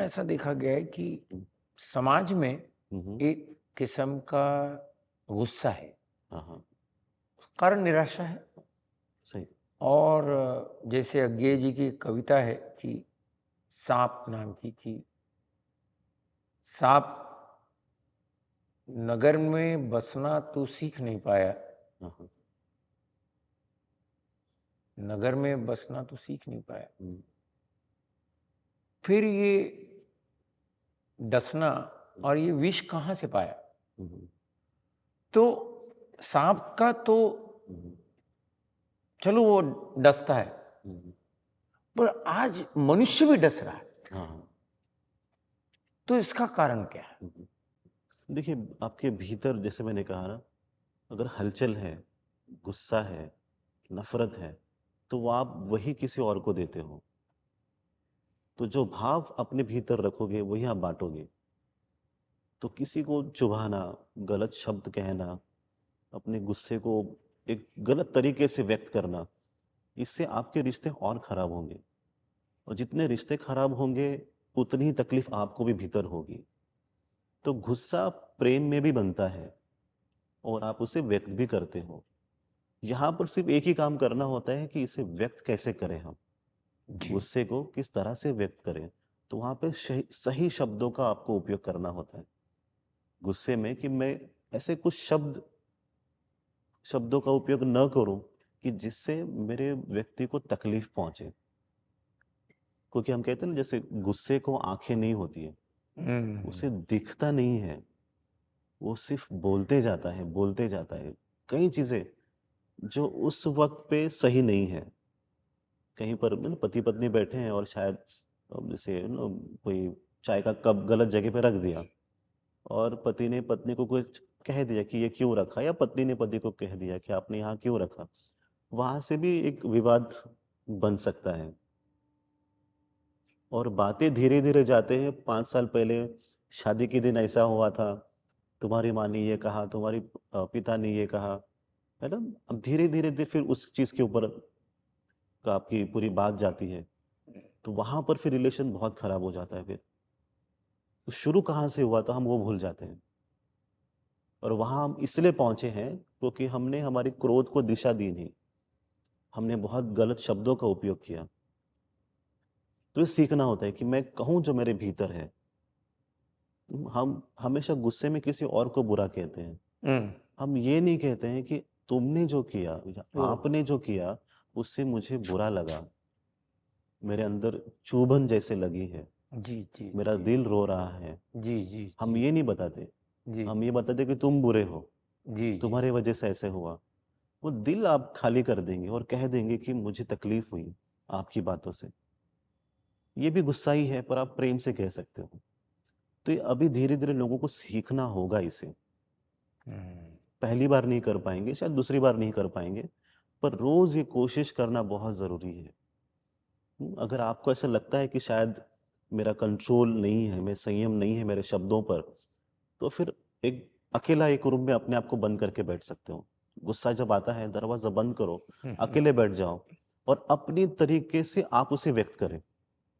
ऐसा देखा गया है कि समाज में हुँ, हुँ। एक किस्म का गुस्सा है, हाँ, हाँ, कारण निराशा है। सही। और जैसे अज्ञे जी की कविता है कि सांप नाम की कि सांप नगर में बसना तू सीख नहीं पाया, हाँ, हाँ। नगर में बसना तू सीख नहीं पाया। हुँ, फिर ये डसना हुँ, और ये विष कहाँ से पाया? हुँ, हुँ, तो सांप का तो हुँ, हुँ, चलो वो डसता है, हुँ, हुँ। पर आज मनुष्य भी डस रहा है। हाँ, हाँ। तो इसका कारण क्या है? हुँ, हुँ। देखिए, आपके भीतर जैसे मैंने कहा ना, अगर हलचल है, गुस्सा है, नफ़रत है, तो वो आप वही किसी और को देते हो। तो जो भाव अपने भीतर रखोगे, वही आप बाँटोगे। तो किसी को चुभाना, गलत शब्द कहना, अपने गुस्से को एक गलत तरीके से व्यक्त करना, इससे आपके रिश्ते और ख़राब होंगे। और जितने रिश्ते खराब होंगे, उतनी ही तकलीफ आपको भी भीतर होगी। तो गुस्सा प्रेम में भी बनता है और आप उसे व्यक्त भी करते हो। यहाँ पर सिर्फ एक ही काम करना होता है कि इसे व्यक्त कैसे करें हम, जी। गुस्से को किस तरह से व्यक्त करें। तो वहाँ पे सही सही शब्दों का आपको उपयोग करना होता है। गुस्से में कि मैं ऐसे कुछ शब्दों का उपयोग न करूँ कि जिससे मेरे व्यक्ति को तकलीफ पहुँचे। क्योंकि हम कहते हैं ना, जैसे गुस्से को आँखें नहीं होती है, हुँ, उसे दिखता नहीं है। वो सिर्फ़ बोलते जाता है। कई चीज़ें जो उस वक़्त पे सही नहीं है। कहीं पर मतलब पति-पत्नी बैठे हैं और शायद जैसे कोई चाय का कप गलत जगह पे रख दिया और पति ने पत्नी को कुछ कह दिया कि ये क्यों रखा, या पत्नी ने पति को कह दिया कि आपने यहाँ क्यों रखा। वहाँ से भी एक विवाद बन सकता है और बातें धीरे-धीरे जाते हैं। 5 साल पहले शादी के दिन ऐसा हुआ था, तुम्हारी माँ ने ये कहा, तुम्हारी पिता ने ये कहा, है ना? अब धीरे-धीरे फिर उस चीज़ के ऊपर का आपकी पूरी बात जाती है, तो वहाँ पर फिर रिलेशन बहुत खराब हो जाता है फिर। तो शुरू कहाँ से हुआ था हम वो भूल जाते हैं और वहाँ हम इसलिए पहुँचे हैं क्योंकि हमने हमारी क्रोध को दिशा दी नहीं। हमने बहुत गलत शब्दों का उपयोग किया। तो ये सीखना होता है कि मैं कहूँ जो मेरे भीतर है। हम हमेशा गुस्से में किसी और को बुरा कहते हैं। हुँ, हम ये नहीं कहते हैं कि तुमने जो किया या ओह! आपने जो किया उससे मुझे बुरा लगा। मेरे अंदर चुभन जैसे लगी है। जी, जी, मेरा जी। दिल रो रहा है। जी, जी, हम जी। ये नहीं बताते। जी, हम ये बताते कि तुम बुरे हो, जी, जी। तुम्हारे वजह से ऐसे हुआ। वो दिल आप खाली कर देंगे और कह देंगे कि मुझे तकलीफ हुई आपकी बातों से। ये भी गुस्सा ही है, पर आप प्रेम से कह सकते हो। तो ये अभी धीरे-धीरे लोगों को सीखना होगा इसे। हुँ, पहली बार नहीं कर पाएँगे, शायद दूसरी बार नहीं कर पाएँगे, पर रोज़ ये कोशिश करना बहुत ज़रूरी है। अगर आपको ऐसा लगता है कि शायद मेरा कंट्रोल नहीं है, मैं संयम नहीं है मेरे शब्दों पर, तो फिर एक अकेला एक रूम में अपने आप को बंद करके बैठ सकते हो। गुस्सा जब आता है, दरवाज़ा बंद करो, हुँ, हुँ। अकेले बैठ जाओ और अपनी तरीके से आप उसे व्यक्त करें।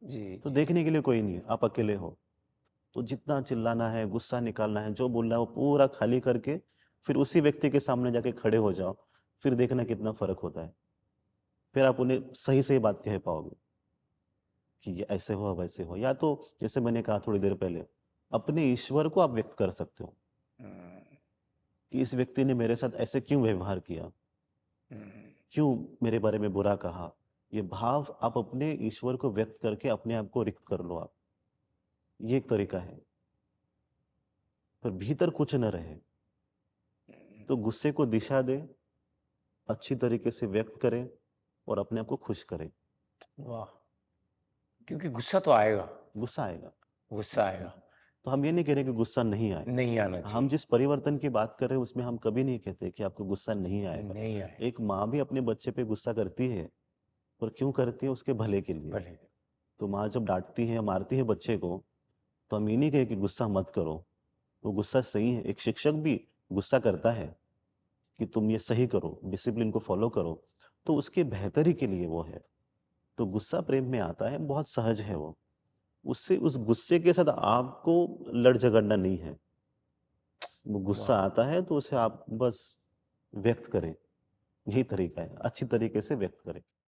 जी, तो जी। देखने के लिए कोई नहीं है, आप अकेले हो। तो जितना चिल्लाना है, गुस्सा निकालना है, जो बोलना है वो पूरा खाली करके फिर उसी व्यक्ति के सामने जाके खड़े हो जाओ। फिर देखना कितना फ़र्क होता है। फिर आप उन्हें सही-सही बात कह पाओगे कि ये ऐसे हुआ, वैसे हुआ। या तो जैसे मैंने कहा थोड़ी देर पहले, अपने ईश्वर को आप व्यक्त कर सकते हो हुँ, कि इस व्यक्ति ने मेरे साथ ऐसे क्यों व्यवहार किया? हुँ। क्यों मेरे बारे में बुरा कहा? ये भाव आप अपने ईश्वर को व्यक्त करके अपने आप को रिक्त कर लो आप। ये एक तरीका है। पर भीतर कुछ न रहे। तो गुस्से को दिशा दें, अच्छी तरीके से व्यक्त करें और अपने आप को खुश करें। वाह! क्योंकि गुस्सा तो आएगा, गुस्सा आएगा। गुस्सा आएगा। तो हम ये नहीं कह रहे कि गुस्सा नहीं आए। नहीं आना हम चाहिए, जिस परिवर्तन की बात कर रहे हैं उसमें हम कभी नहीं कहते कि आपको गुस्सा नहीं आएगा। नहीं आए, एक माँ भी अपने बच्चे पे गुस्सा करती है, पर क्यों करती है? उसके भले के लिए। भले। तो माँ जब डाँटती है, मारती है बच्चे को, तो हम ये नहीं कहें कि गुस्सा मत करो। वो गुस्सा सही है। एक शिक्षक भी गुस्सा करता है कि तुम ये सही करो, डिसिप्लिन को फ़ॉलो करो, तो उसके बेहतरी के लिए वो है। तो गुस्सा प्रेम में आता है, बहुत सहज है वो। उससे उस गुस्से के साथ आपको लड़ झगड़ना नहीं है। वो गुस्सा वाह! आता है तो उसे आप बस व्यक्त करें, यही तरीका है, अच्छी तरीके से व्यक्त करें।